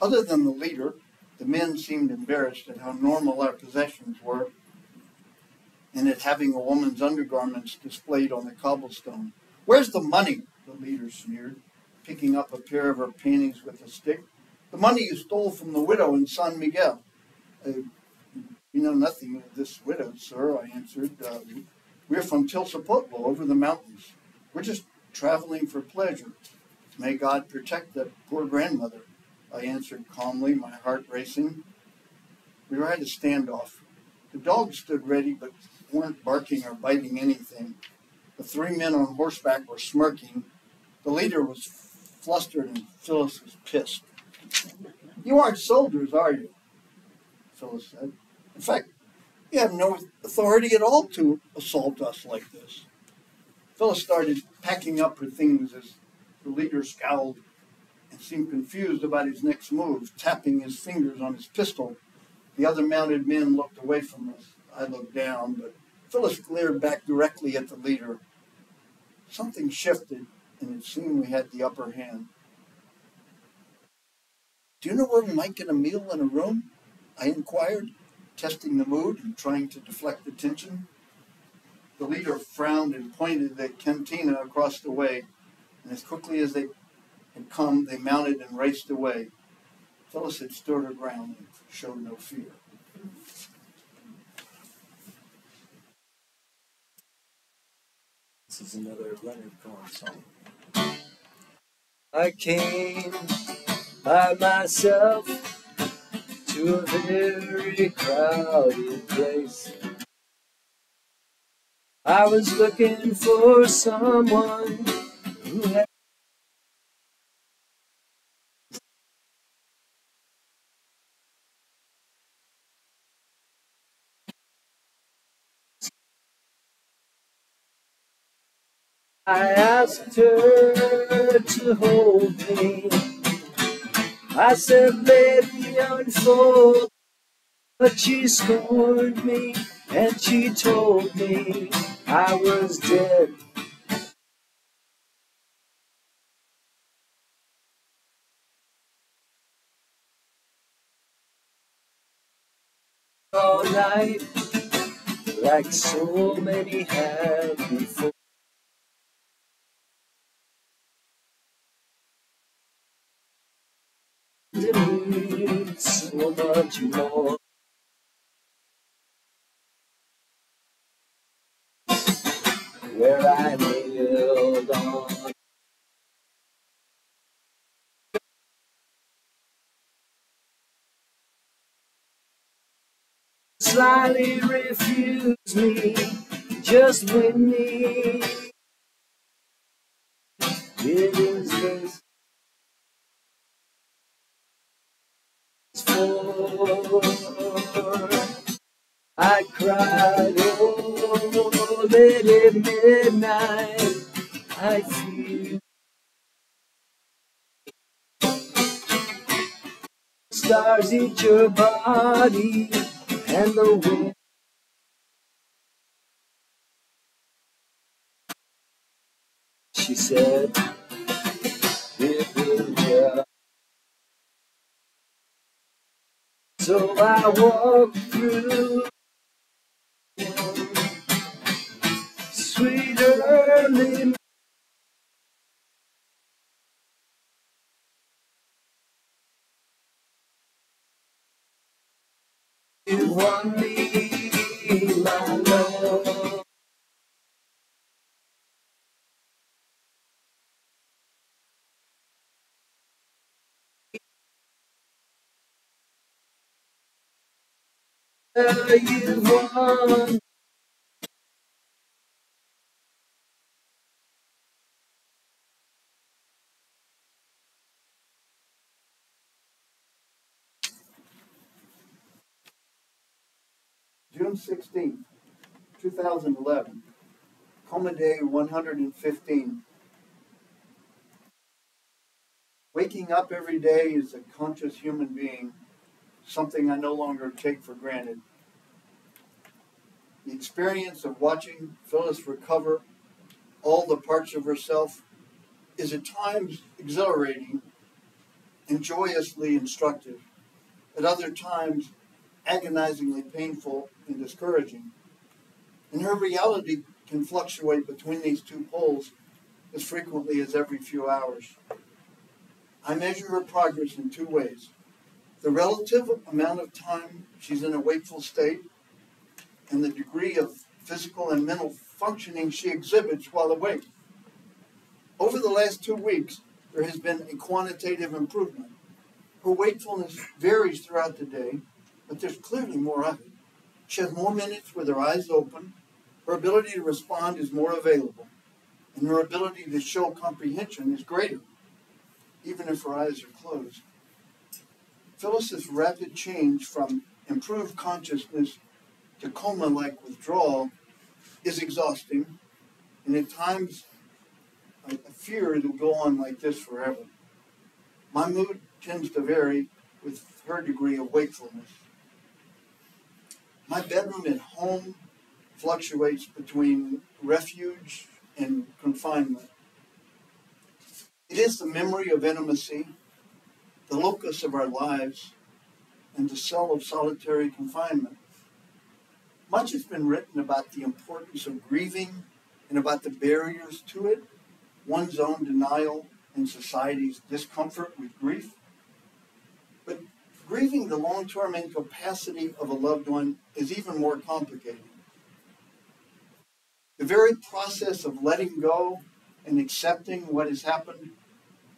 Other than the leader, the men seemed embarrassed at how normal our possessions were and at having a woman's undergarments displayed on the cobblestone. "Where's the money?" the leader sneered, picking up a pair of her panties with a stick. "The money you stole from the widow in San Miguel." "We know nothing of this widow, sir," I answered. "We're from Tilsapotlo, over the mountains. We're just traveling for pleasure. May God protect that poor grandmother," I answered calmly, my heart racing. We were at a standoff. The dogs stood ready, but weren't barking or biting anything. The 3 men on horseback were smirking. The leader was flustered and Phyllis was pissed. "You aren't soldiers, are you?" Phyllis said. "In fact, you have no authority at all to assault us like this." Phyllis started packing up her things as the leader scowled and seemed confused about his next move, tapping his fingers on his pistol. The other mounted men looked away from us. I looked down, but Phyllis glared back directly at the leader. Something shifted, and it seemed we had the upper hand. "Do you know where we might get a meal and a room?" I inquired, testing the mood and trying to deflect the tension. The leader frowned and pointed the cantina across the way, and as quickly as they had come, they mounted and raced away. Phyllis had stood her ground and showed no fear. This is another Leonard Cohen song. I came by myself to a very crowded place. I was looking for someone who had. I asked her to hold me. I said, let me unfold. But she scorned me, and she told me I was dead. All night, like so many have before. Didn't need so much more. Where I held on, slyly refused me, just win me. It is this for. I cried, oh, late at midnight, I feel stars eat your body, and the wind, she said, it will just. So I walked through sweet early. You won me, my love. You won. June 16th, 2011, Coma Day 115. Waking up every day as a conscious human being, something I no longer take for granted. The experience of watching Phyllis recover all the parts of herself is at times exhilarating and joyously instructive, at other times agonizingly painful and discouraging. And her reality can fluctuate between these two poles as frequently as every few hours. I measure her progress in two ways: the relative amount of time she's in a wakeful state and the degree of physical and mental functioning she exhibits while awake. Over the last 2 weeks, there has been a quantitative improvement. Her wakefulness varies throughout the day, but there's clearly more of it. She has more minutes with her eyes open, her ability to respond is more available, and her ability to show comprehension is greater, even if her eyes are closed. Phyllis's rapid change from improved consciousness to coma-like withdrawal is exhausting, and at times I fear it'll go on like this forever. My mood tends to vary with her degree of wakefulness. My bedroom at home fluctuates between refuge and confinement. It is the memory of intimacy, the locus of our lives, and the cell of solitary confinement. Much has been written about the importance of grieving and about the barriers to it, one's own denial and society's discomfort with grief. But grieving the long-term incapacity of a loved one is even more complicated. The very process of letting go and accepting what has happened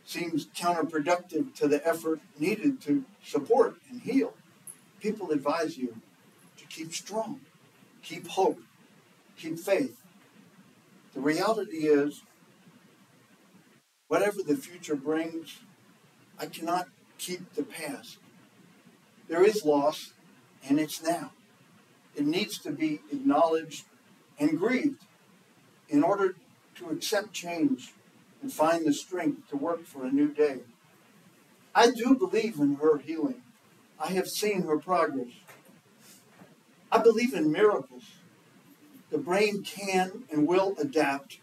seems counterproductive to the effort needed to support and heal, people advise you to keep strong, keep hope, keep faith. The reality is, whatever the future brings, I cannot keep the past. There is loss, and it's now. It needs to be acknowledged and grieved in order to accept change and find the strength to work for a new day. I do believe in her healing. I have seen her progress. I believe in miracles. The brain can and will adapt.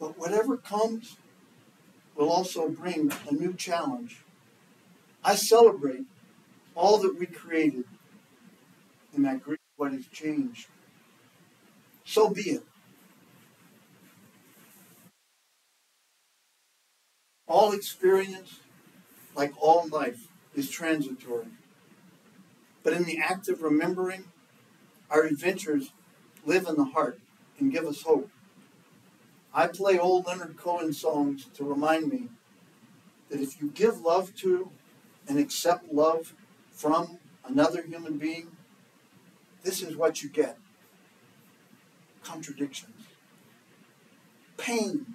But whatever comes will also bring a new challenge. I celebrate all that we created, and I grieve what has changed. So be it. All experience, like all life, is transitory. But in the act of remembering, our adventures live in the heart and give us hope. I play old Leonard Cohen songs to remind me that if you give love to and accept love from another human being, this is what you get. Contradictions, pain,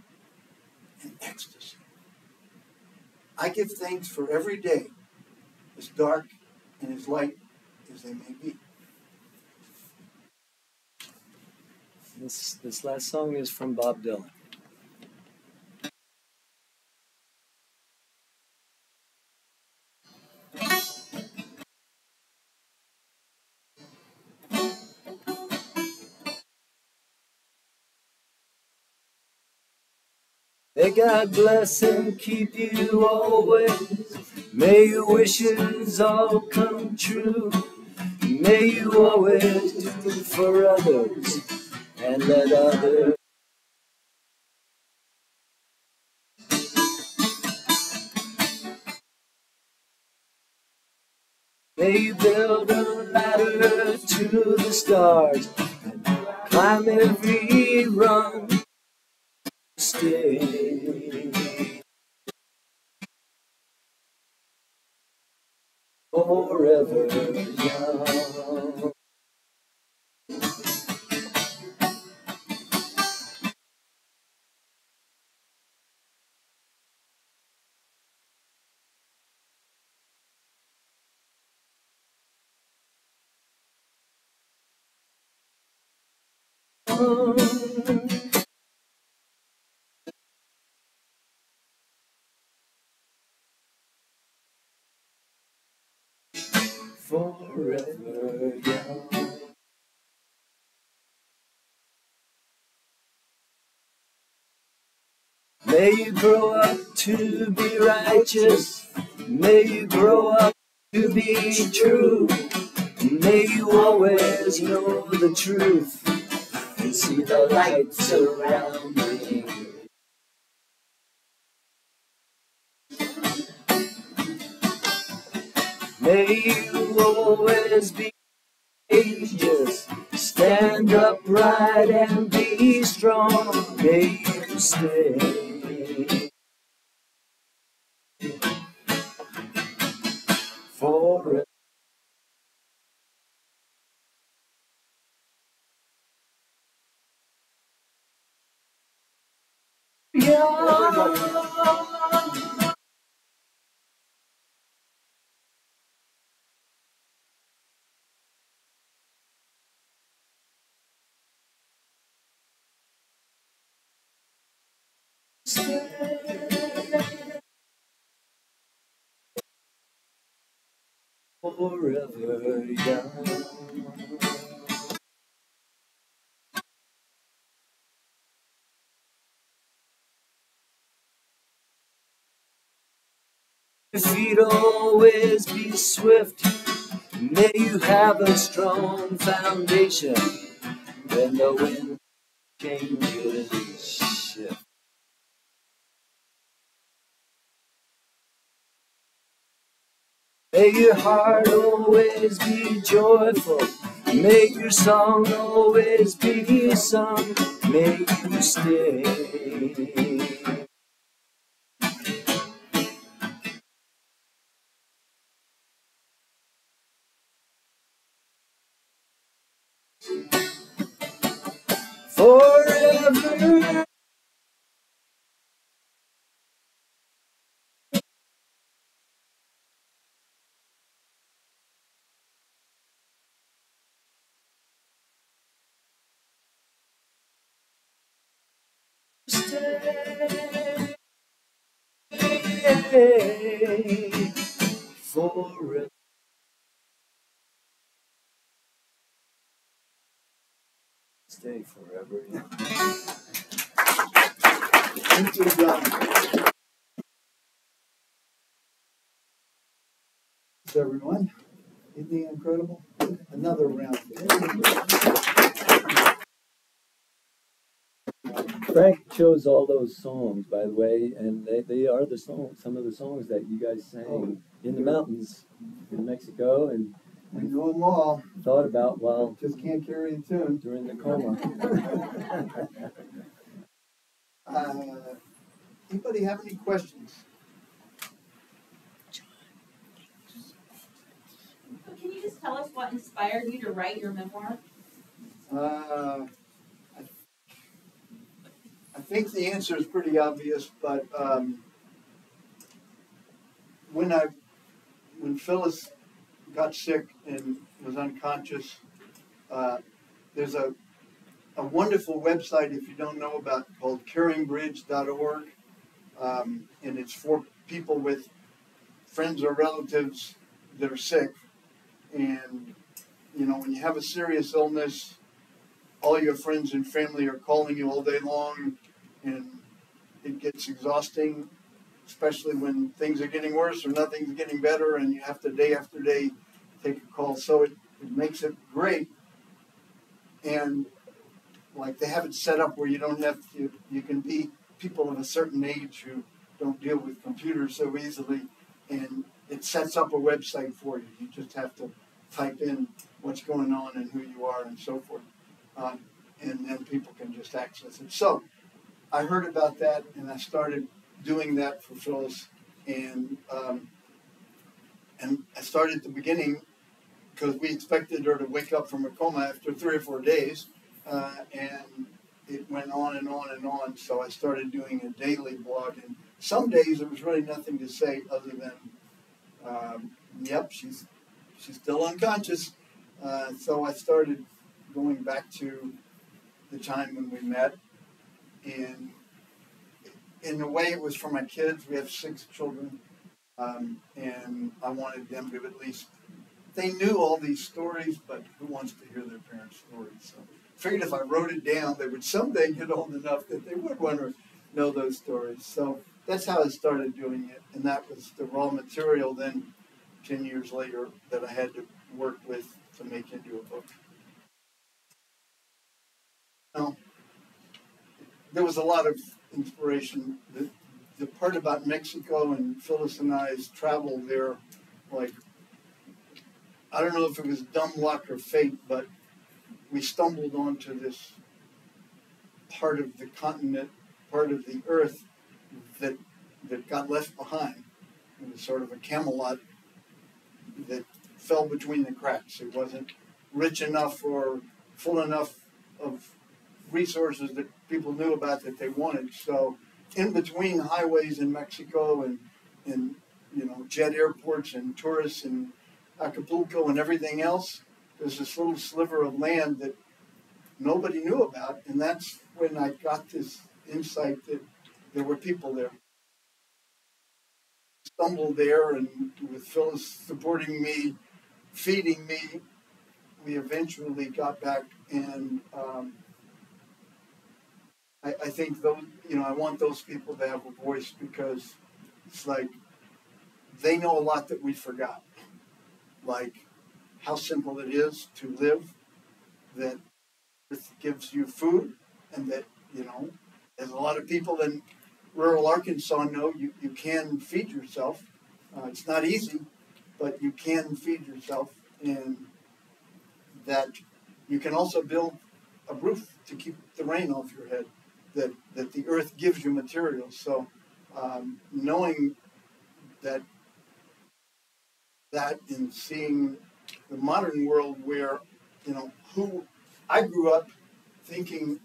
and ecstasy. I give thanks for every day, as dark and as light as they may be. This last song is from Bob Dylan. May God bless and keep you always. May your wishes all come true. May you always do for others and let others. May you build a ladder to the stars and climb every rung. Stay forever young. Forever young. May you grow up to be righteous. May you grow up to be true. May you always know the truth and see the light surrounding. May you always be courageous, stand upright and be strong. May you stay forever. Forever young. Your feet always be swift. May you have a strong foundation when the wind changes shift. May your heart always be joyful. May your song always be sung. May you stay forever. Stay forever. Stay forever. Thank you, John. Thanks, everyone. Isn't he incredible? Another round. Frank chose all those songs, by the way, and they are the songs, some of the songs that you guys sang in the mountains in Mexico, and We know them all. thought about while Just can't carry a tune. during the coma. Anybody have any questions? Can you just tell us what inspired you to write your memoir? I think the answer is pretty obvious, but when Phyllis got sick and was unconscious, there's a wonderful website, if you don't know about, called caringbridge.org, and it's for people with friends or relatives that are sick. And you know, when you have a serious illness, all your friends and family are calling you all day long, and it gets exhausting, especially when things are getting worse or nothing's getting better, and you have to day after day take a call. So it makes it great. And like they have it set up where you don't have to, you can be people of a certain age who don't deal with computers so easily, and it sets up a website for you. You just have to type in what's going on and who you are and so forth. And then people can just access it. So I heard about that, and I started doing that for Phyllis. And I started at the beginning because we expected her to wake up from a coma after 3 or 4 days, and it went on and on and on. So I started doing a daily blog, and some days there was really nothing to say other than, yep, she's still unconscious. So I started going back to the time when we met, and in a way it was for my kids. We have 6 children, and I wanted them to at least, they knew all these stories, but who wants to hear their parents' stories? So I figured if I wrote it down, they would someday get old enough that they would want to know those stories. So that's how I started doing it, and that was the raw material then 10 years later that I had to work with to make into a book. Now, there was a lot of inspiration. The part about Mexico and Phyllis and I's travel there, like, I don't know if it was dumb luck or fate, but we stumbled onto this part of the continent, part of the earth that got left behind. It was sort of a Camelot that fell between the cracks. It wasn't rich enough or full enough of resources that people knew about that they wanted. So in between highways in Mexico and you know, jet airports and tourists and Acapulco and everything else, there's this little sliver of land that nobody knew about, and that's when I got this insight that there were people there. Stumbled there, and with Phyllis supporting me, feeding me, we eventually got back, and I think those, you know, I want those people to have a voice, because it's like they know a lot that we forgot, like how simple it is to live, that it gives you food, and that, you know, as a lot of people in rural Arkansas know, you can feed yourself. It's not easy, but you can feed yourself, and that you can also build a roof to keep the rain off your head, that the earth gives you materials. So knowing that and seeing the modern world where, you know, who I grew up thinking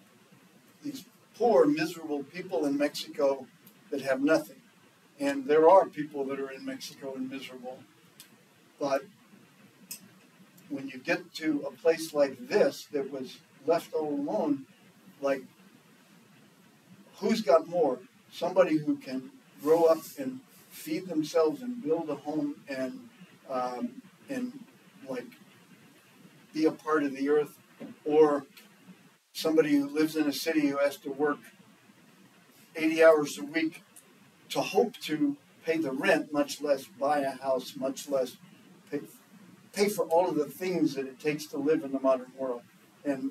these poor, miserable people in Mexico that have nothing. And there are people that are in Mexico and miserable. But when you get to a place like this that was left all alone, like, who's got more? Somebody who can grow up and feed themselves and build a home and like be a part of the earth, or somebody who lives in a city who has to work 80 hours a week to hope to pay the rent, much less buy a house, much less pay for all of the things that it takes to live in the modern world. And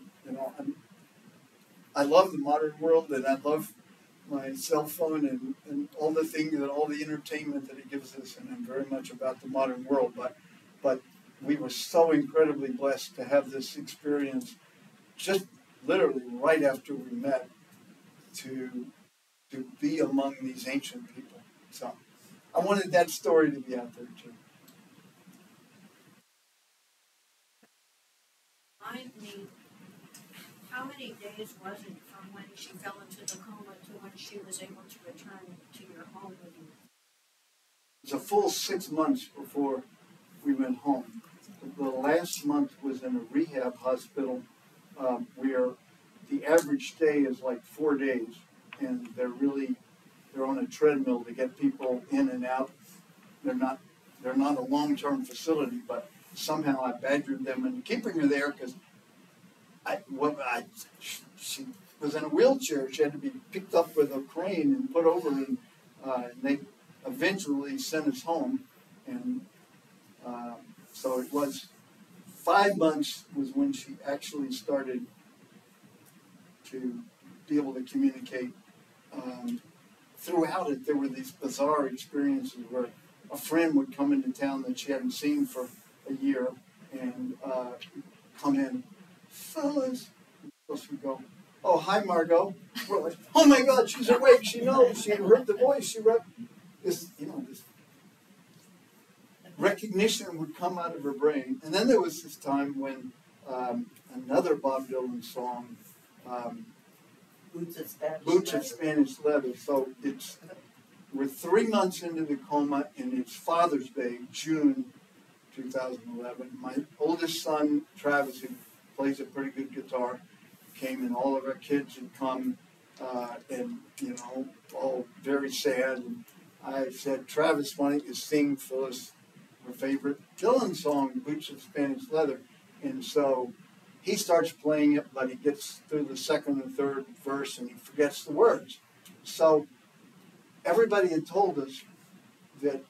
I love the modern world, and I love my cell phone and all the things and all the entertainment that it gives us, and I'm very much about the modern world. But we were so incredibly blessed to have this experience just literally right after we met, to be among these ancient people. So I wanted that story to be out there too. Remind me, how many days was it from when she fell into the coma to when she was able to return to your home with you? It was a full 6 months before we went home. The last month was in a rehab hospital where the average stay is like 4 days, and they're on a treadmill to get people in and out. They're not a long-term facility, but somehow I badgered them into keeping her there because she was in a wheelchair. She had to be picked up with a crane and put over, and they eventually sent us home. And so it was 5 months was when she actually started to be able to communicate. Throughout it, there were these bizarre experiences where a friend would come into town that she hadn't seen for a year and come in, fellas. Supposed to go, oh, hi, Margot. We're like, oh my God, she's awake. She knows. She heard the voice. She read this, this recognition would come out of her brain. And then there was this time when another Bob Dylan song, Boots of Spanish Leather. So we're 3 months into the coma, and it's Father's Day, June 2011. My oldest son, Travis, who plays a pretty good guitar, came, and all of our kids had come, and all very sad. And I said, Travis, why don't you sing Phyllis her favorite Dylan song, Boots of Spanish Leather? And so he starts playing it, but he gets through the second and third verse and he forgets the words. So everybody had told us that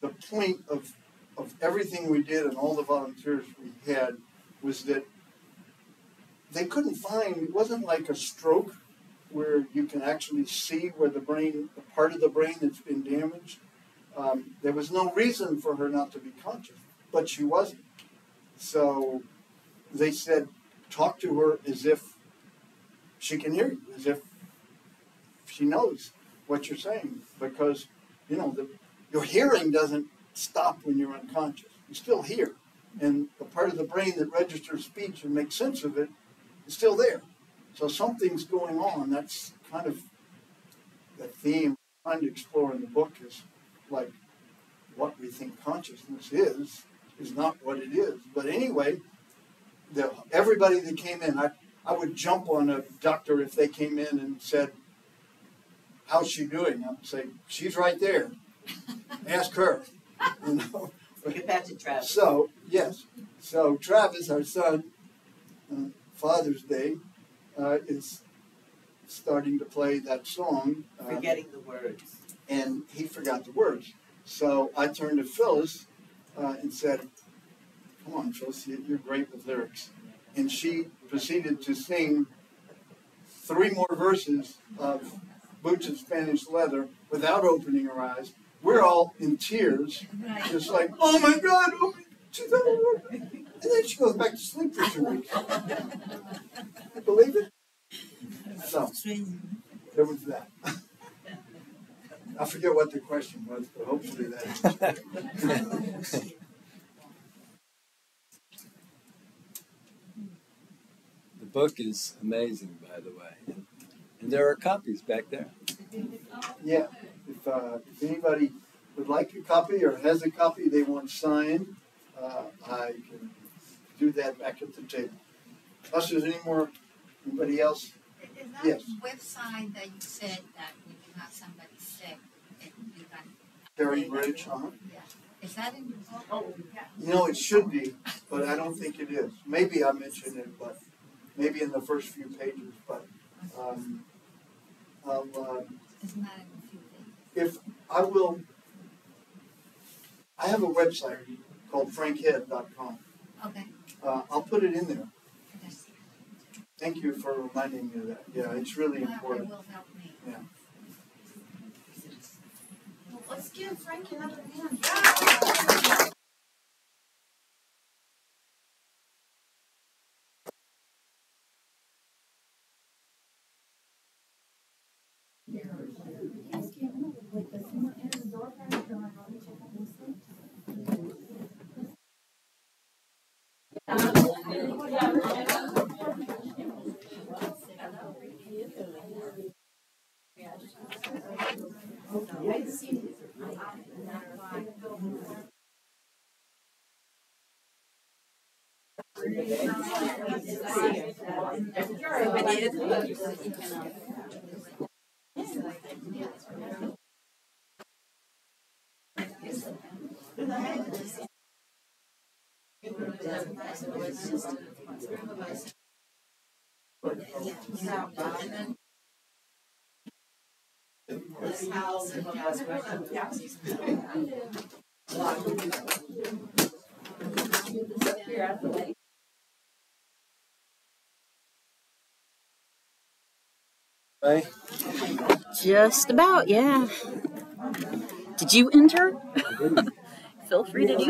the point of everything we did and all the volunteers we had was that they couldn't find, it wasn't like a stroke where you can actually see where the part of the brain that's been damaged. There was no reason for her not to be conscious, but she wasn't. So they said, talk to her as if she can hear you, as if she knows what you're saying, because, your hearing doesn't stop when you're unconscious. You still hear. And the part of the brain that registers speech and makes sense of it is still there. So something's going on. That's kind of the theme I'm trying to explore in the book, is like what we think consciousness is not what it is. But anyway, everybody that came in, I would jump on a doctor if they came in and said, how's she doing? I would say, she's right there. Ask her. Get back to Travis. So, yes. So Travis, our son, Father's Day, is starting to play that song. Forgetting the words. And he forgot the words. So I turned to Phyllis and said, come on, Phyllis, you're great with lyrics. And she proceeded to sing 3 more verses of Boots of Spanish Leather without opening her eyes. We're all in tears, just like, oh my God, she's over. And then she goes back to sleep for 2 weeks. Believe it? So, there was that. I forget what the question was, but hopefully that. book is amazing, by the way. And there are copies back there. Yeah, if anybody would like a copy or has a copy they want signed, I can do that back at the table. Unless there's anybody else? Is that Yes. website that you said that when you have somebody sick and you got Terry Bridge, yeah. Is that in your book? You know, it should be, but I don't think it is. Maybe I mentioned it, but maybe in the first few pages. But I'll, It's not in a few pages. if I will, I have a website called frankhead.com. Okay. I'll put it in there. Okay. Thank you for reminding me of that. Yeah, it's really Well, important. it will help me. Yeah. Well, let's give Frank another hand. Right? Just about, yeah. Did you enter? Feel free to do